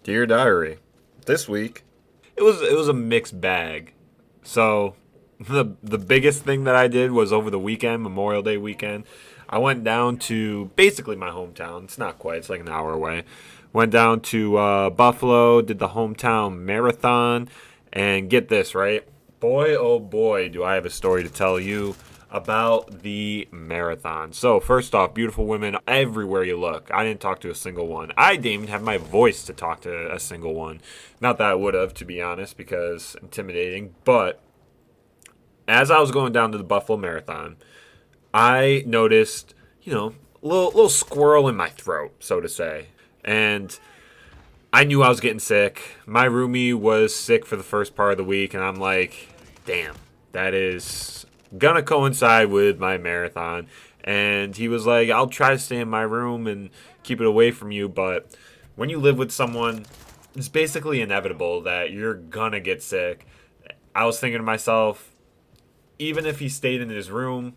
Dear Diary, this week. It was a mixed bag. So the biggest thing that I did was over the weekend, Memorial Day weekend. I went down to basically my hometown. It's not quite. It's like an hour away. Went down to Buffalo, did the hometown marathon, and get this right, boy oh boy, do I have a story to tell you about the marathon. So first off, beautiful women everywhere you look. I didn't talk to a single one. I didn't even have my voice to talk to a single one. Not that I would have, to be honest, because intimidating. But as I was going down to the Buffalo Marathon, I noticed, a little squirrel in my throat, so to say. And I knew I was getting sick. My roomie was sick for the first part of the week, and I'm like, damn, that is gonna coincide with my marathon. And he was like, I'll try to stay in my room and keep it away from you, but when you live with someone, it's basically inevitable that you're gonna get sick. I was thinking to myself, even if he stayed in his room,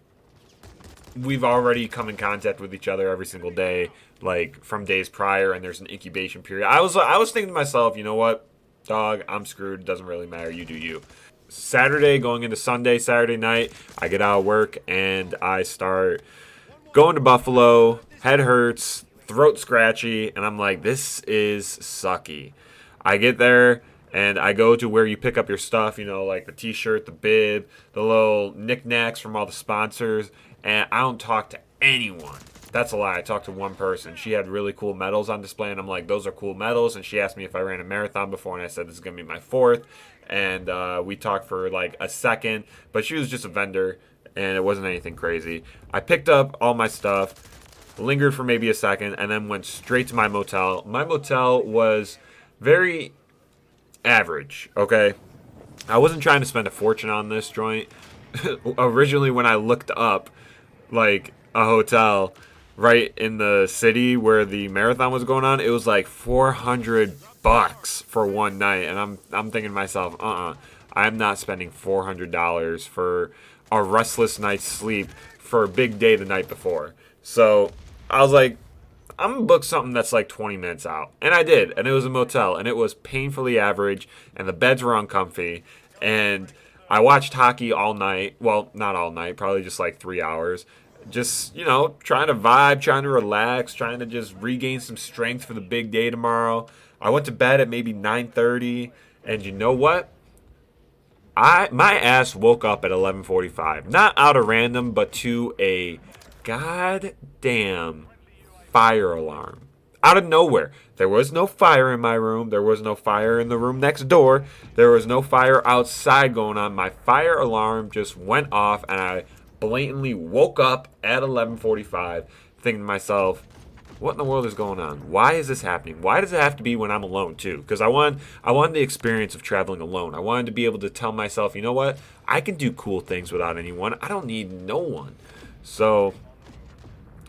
we've already come in contact with each other every single day, like from days prior, and there's an incubation period. I was thinking to myself, you know what, dog, I'm screwed. It doesn't really matter. You do you. Saturday going into Sunday, Saturday night, I get out of work and I start going to Buffalo. Head hurts, throat scratchy, and I'm like, this is sucky. I get there and I go to where you pick up your stuff, like the t-shirt, the bib, the little knickknacks from all the sponsors, and I don't talk to anyone. That's a lie. I talked to one person. She had really cool medals on display, and I'm like, those are cool medals. And she asked me if I ran a marathon before, and I said, this is going to be my fourth. And we talked for like a second, but she was just a vendor, and it wasn't anything crazy. I picked up all my stuff, lingered for maybe a second, and then went straight to my motel. My motel was very average, okay? I wasn't trying to spend a fortune on this joint. Originally, when I looked up, like, a hotel right in the city where the marathon was going on, it was like $400 for one night, and I'm thinking to myself, I'm not spending $400 for a restless night's sleep for a big day the night before. So I was like, I'm gonna book something that's like 20 minutes out, and I did, and it was a motel, and it was painfully average, and the beds were uncomfy, and I watched hockey all night. Well, not all night, probably just like 3 hours. Just, trying to vibe, trying to relax, trying to just regain some strength for the big day tomorrow. I went to bed at maybe 9:30, and you know what? My ass woke up at 11:45. Not out of random, but to a goddamn fire alarm. Out of nowhere. There was no fire in my room. There was no fire in the room next door. There was no fire outside going on. My fire alarm just went off, and I blatantly woke up at 11:45 thinking to myself, what in the world is going on? Why is this happening? Why does it have to be when I'm alone too? Because I wanted the experience of traveling alone. I wanted to be able to tell myself, you know what? I can do cool things without anyone. I don't need no one. So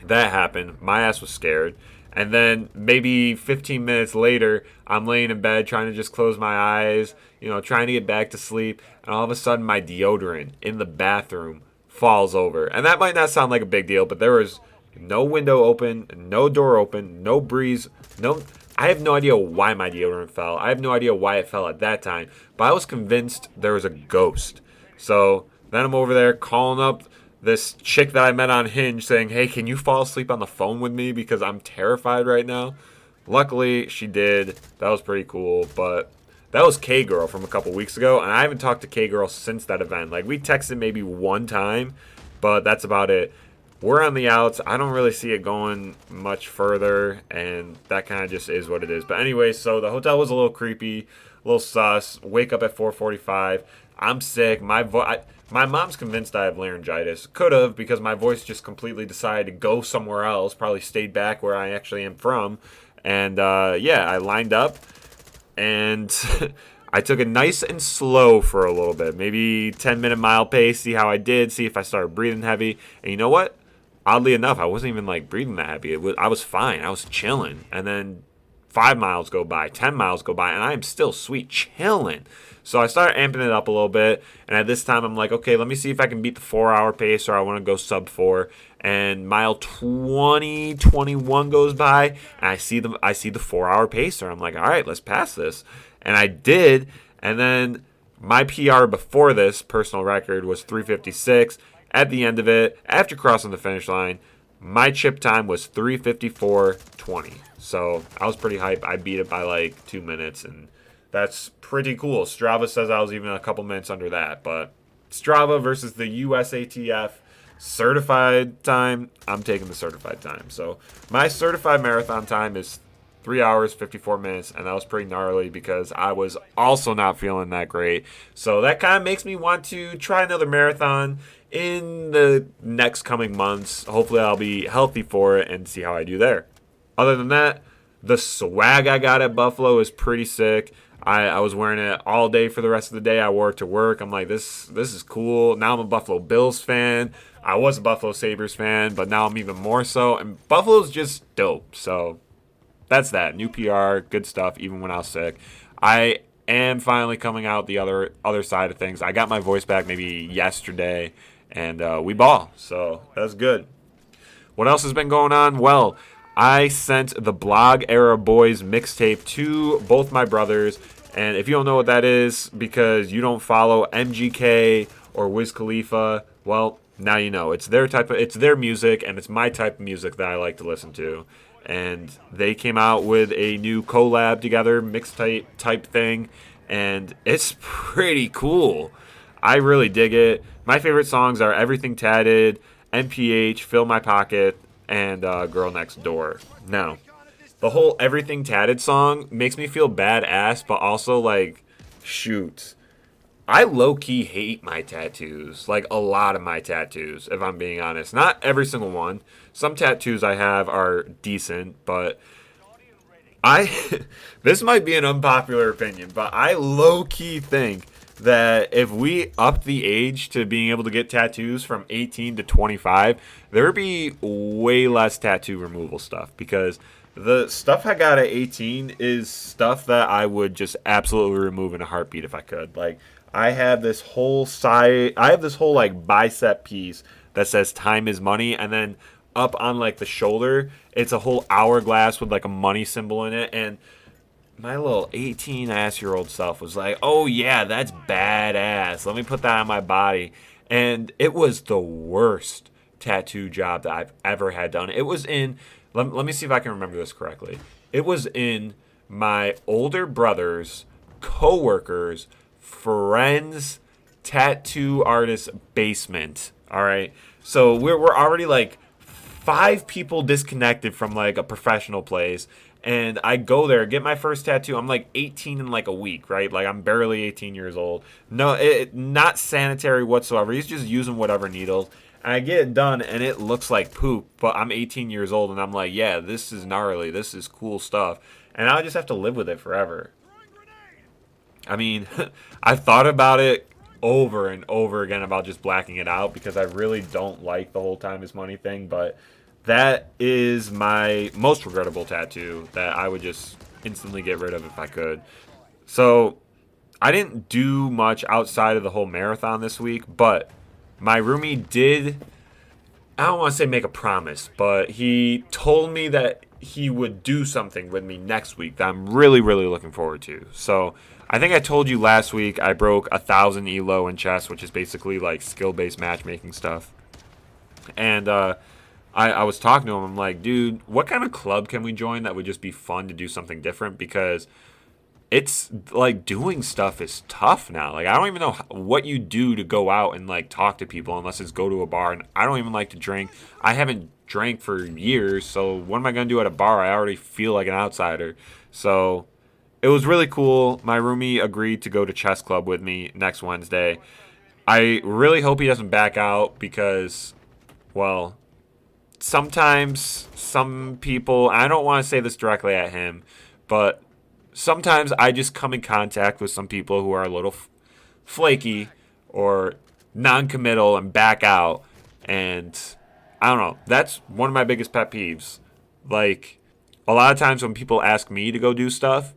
that happened. My ass was scared. And then maybe 15 minutes later, I'm laying in bed trying to just close my eyes, trying to get back to sleep. And all of a sudden, my deodorant in the bathroom falls over. And that might not sound like a big deal, but there was no window open, no door open, no breeze, I have no idea why my deodorant fell. I have no idea why it fell at that time, but I was convinced there was a ghost. So then I'm over there calling up this chick that I met on Hinge saying, hey, can you fall asleep on the phone with me because I'm terrified right now? Luckily, she did. That was pretty cool, but that was K-Girl from a couple weeks ago, and I haven't talked to K-Girl since that event. Like, we texted maybe one time, but that's about it. We're on the outs. I don't really see it going much further, and that kind of just is what it is. But anyway, so the hotel was a little creepy, a little sus. Wake up at 4:45. I'm sick. My mom's convinced I have laryngitis. Could have, because my voice just completely decided to go somewhere else. Probably stayed back where I actually am from. And, I lined up, and I took it nice and slow for a little bit. Maybe 10-minute mile pace, see how I did, see if I started breathing heavy. And you know what? Oddly enough, I wasn't even, breathing that heavy. I was fine. I was chilling. And then 5 miles go by, 10 miles go by, and I am still sweet chilling. So I started amping it up a little bit, and at this time I'm like, okay, let me see if I can beat the 4 hour pace, or I want to go sub 4. And mile 20, 21 goes by, and I see the 4 hour pacer. I'm like, all right, let's pass this, and I did. And then my PR before this personal record was 3:56. At the end of it, after crossing the finish line, my chip time was 3:54:20. So I was pretty hyped. I beat it by like 2 minutes, and that's pretty cool. Strava says I was even a couple minutes under that, but Strava versus the USATF certified time, I'm taking the certified time. So my certified marathon time is 3 hours, 54 minutes, and that was pretty gnarly because I was also not feeling that great. So that kind of makes me want to try another marathon in the next coming months. Hopefully I'll be healthy for it and see how I do there. Other than that, the swag I got at Buffalo is pretty sick. I was wearing it all day for the rest of the day. I wore it to work. I'm like, this is cool. Now I'm a Buffalo Bills fan. I was a Buffalo Sabres fan, but now I'm even more so. And Buffalo's just dope. So that's that. New PR, good stuff, even when I was sick. I am finally coming out the other side of things. I got my voice back maybe yesterday, and we ball. So that's good. What else has been going on? Well, I sent the Blog Era Boys mixtape to both my brothers. And if you don't know what that is because you don't follow MGK or Wiz Khalifa, well, now you know. It's their music, and it's my type of music that I like to listen to. And they came out with a new collab together, mixtape type thing, and it's pretty cool. I really dig it. My favorite songs are Everything Tatted, NPH, Fill My Pocket, and Girl Next Door. Now, the whole Everything Tatted song makes me feel badass, but also like, shoot, I low-key hate my tattoos. Like, a lot of my tattoos, if I'm being honest. Not every single one. Some tattoos I have are decent, but this might be an unpopular opinion, but I low-key think that if we upped the age to being able to get tattoos from 18 to 25, there would be way less tattoo removal stuff, because the stuff I got at 18 is stuff that I would just absolutely remove in a heartbeat if I could. Like, I have this whole like bicep piece that says time is money, and then up on like the shoulder, it's a whole hourglass with like a money symbol in it. And my little 18-year-old self was like, oh yeah, that's badass. Let me put that on my body. And it was the worst tattoo job that I've ever had done. It was in, let me see if I can remember this correctly. It was in my older brother's coworkers' friend's tattoo artist basement. All right. So we're already like 5 people disconnected from like a professional place. And I go there, get my first tattoo. I'm like 18 in like a week, right? Like, I'm barely 18 years old. No, not sanitary whatsoever. He's just using whatever needle. And I get it done, and it looks like poop. But I'm 18 years old, and I'm like, yeah, this is gnarly. This is cool stuff. And I just have to live with it forever. I mean, I've thought about it over and over again about just blacking it out, because I really don't like the whole time is money thing. But that is my most regrettable tattoo that I would just instantly get rid of if I could. So I didn't do much outside of the whole marathon this week, but my roomie did, I don't want to say make a promise, but he told me that he would do something with me next week that I'm really, really looking forward to. So I think I told you last week I broke 1,000 elo in chess, which is basically like skill-based matchmaking stuff. And I was talking to him. I'm like, dude, what kind of club can we join that would just be fun to do something different? Because it's like doing stuff is tough now. Like, I don't even know what you do to go out and like talk to people unless it's go to a bar. And I don't even like to drink. I haven't drank for years. So what am I going to do at a bar? I already feel like an outsider. So it was really cool. My roomie agreed to go to chess club with me next Wednesday. I really hope he doesn't back out because, well, sometimes some people, I don't want to say this directly at him, but sometimes I just come in contact with some people who are a little flaky or non-committal and back out. And I don't know. That's one of my biggest pet peeves. Like, a lot of times when people ask me to go do stuff,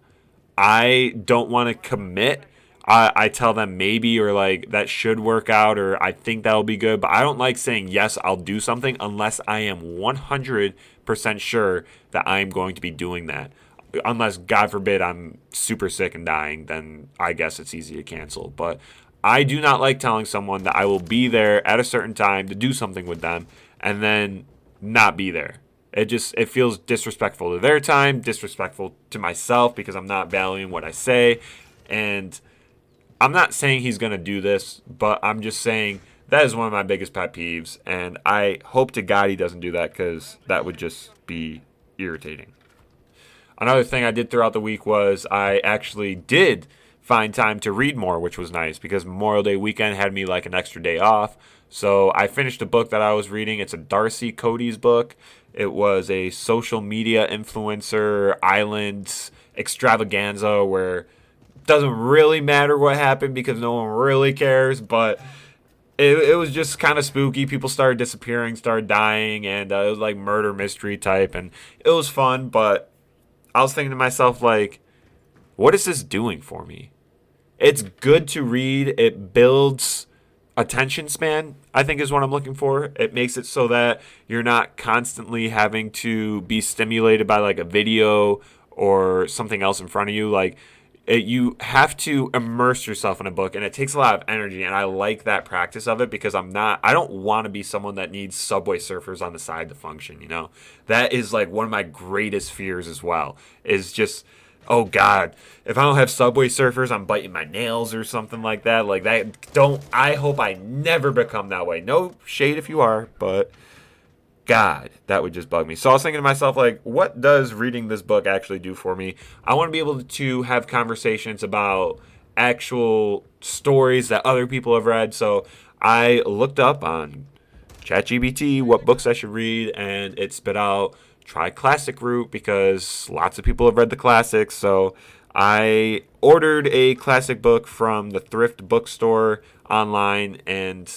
I don't want to commit. I tell them maybe, or like that should work out, or I think that'll be good. But I don't like saying yes, I'll do something unless I am 100% sure that I'm going to be doing that. Unless, God forbid, I'm super sick and dying, then I guess it's easy to cancel. But I do not like telling someone that I will be there at a certain time to do something with them and then not be there. It feels disrespectful to their time, disrespectful to myself because I'm not valuing what I say. And I'm not saying he's going to do this, but I'm just saying that is one of my biggest pet peeves. And I hope to God he doesn't do that, because that would just be irritating. Another thing I did throughout the week was I actually did find time to read more, which was nice because Memorial Day weekend had me like an extra day off. So I finished a book that I was reading. It's a Darcy Cody's book. It was a social media influencer island extravaganza where it doesn't really matter what happened because no one really cares, but it was just kind of spooky. People started disappearing, started dying, and it was like murder mystery type, and it was fun, but I was thinking to myself, like, what is this doing for me? It's good to read. It builds attention span, I think, is what I'm looking for. It makes it so that you're not constantly having to be stimulated by like a video or something else in front of you. Like, you have to immerse yourself in a book, and it takes a lot of energy, and I like that practice of it because I don't want to be someone that needs Subway Surfers on the side to function, you know? That is like one of my greatest fears as well, is just, oh God, if I don't have Subway Surfers, I'm biting my nails or something like that. Like that, I hope I never become that way. No shade if you are, but God, that would just bug me. So I was thinking to myself, like, what does reading this book actually do for me? I want to be able to have conversations about actual stories that other people have read. So I looked up on ChatGPT what books I should read, and it spit out try classic route because lots of people have read the classics. So I ordered a classic book from the thrift bookstore online, and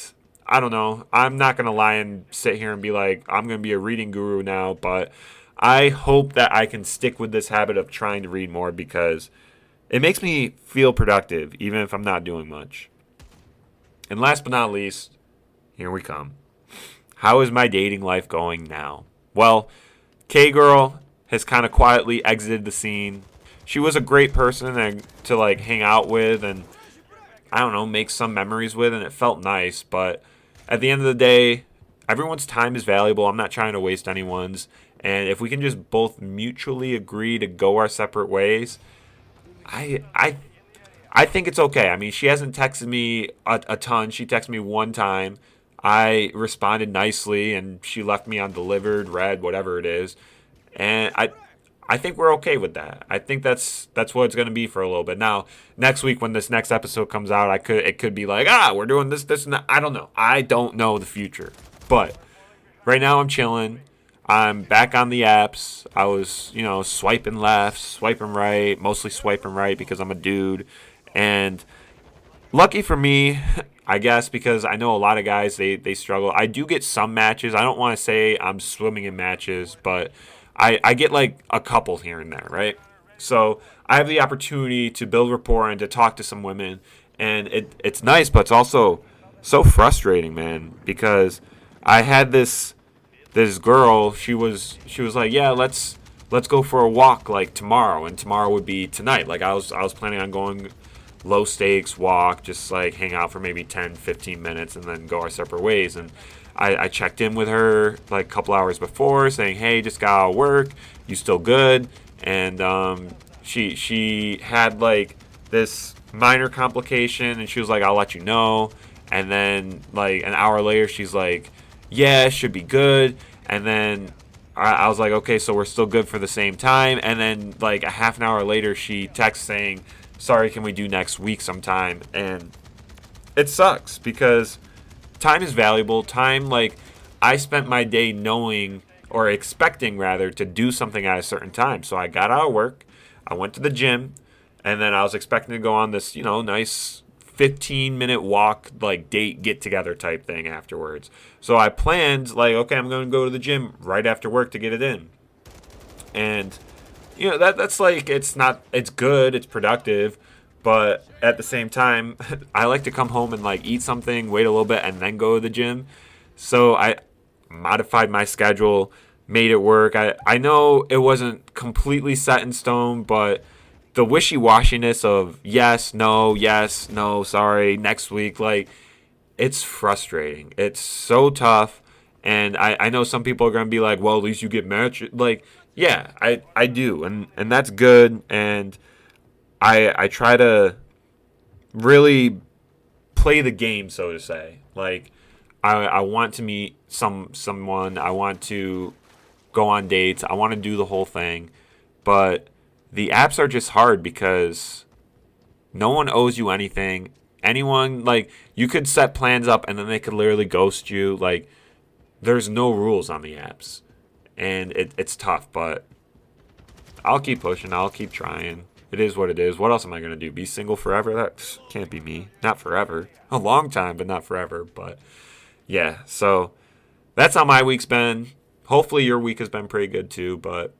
I don't know. I'm not going to lie and sit here and be like, I'm going to be a reading guru now, but I hope that I can stick with this habit of trying to read more because it makes me feel productive, even if I'm not doing much. And last but not least, here we come. How is my dating life going now? Well, K-Girl has kind of quietly exited the scene. She was a great person to like hang out with and, I don't know, make some memories with, and it felt nice, but at the end of the day, everyone's time is valuable. I'm not trying to waste anyone's. And if we can just both mutually agree to go our separate ways, I think it's okay. I mean, she hasn't texted me a ton. She texted me one time. I responded nicely, and she left me on delivered, read, whatever it is. And I think we're okay with that. I think that's what it's going to be for a little bit. Now, next week when this next episode comes out, it could be like, we're doing this, and that. I don't know. I don't know the future. But right now I'm chilling. I'm back on the apps. I was, swiping left, swiping right, mostly swiping right because I'm a dude. And lucky for me, I guess, because I know a lot of guys, they struggle. I do get some matches. I don't want to say I'm swimming in matches, but I get like a couple here and there, right? So I have the opportunity to build rapport and to talk to some women, and it's nice, but it's also so frustrating, man, because I had this girl. She was like, yeah, let's go for a walk like tomorrow, and tomorrow would be tonight. Like I was planning on going low stakes walk, just like hang out for maybe 10-15 minutes and then go our separate ways. And I checked in with her like a couple hours before saying, hey, just got out of work, you still good? And she had like this minor complication, and she was like, I'll let you know. And then like an hour later she's like, yeah, it should be good. And then I was like, okay, so we're still good for the same time. And then like a half an hour later she texts saying, sorry, can we do next week sometime? And it sucks because time is valuable. Time, like, I spent my day knowing, or expecting rather, to do something at a certain time. So I got out of work, I went to the gym, and then I was expecting to go on this, nice 15-minute walk, like date get together type thing afterwards. So I planned, like, okay, I'm going to go to the gym right after work to get it in. And that's like, it's good, it's productive, but at the same time, I like to come home and like eat something, wait a little bit, and then go to the gym. So I modified my schedule, made it work. I know it wasn't completely set in stone, but the wishy-washiness of yes, no, sorry, next week, like, it's frustrating. It's so tough. And I know some people are going to be like, well, at least you get match. Like, yeah, I do. And that's good. And I try to really play the game, so to say. Like, I want to meet someone. I want to go on dates. I want to do the whole thing. But the apps are just hard because no one owes you anything. Anyone, like, you could set plans up and then they could literally ghost you. Like, there's no rules on the apps. And it's tough, but I'll keep pushing. I'll keep trying. It is what it is. What else am I going to do? Be single forever? That can't be me. Not forever. A long time, but not forever. But yeah, so that's how my week's been. Hopefully your week has been pretty good too, but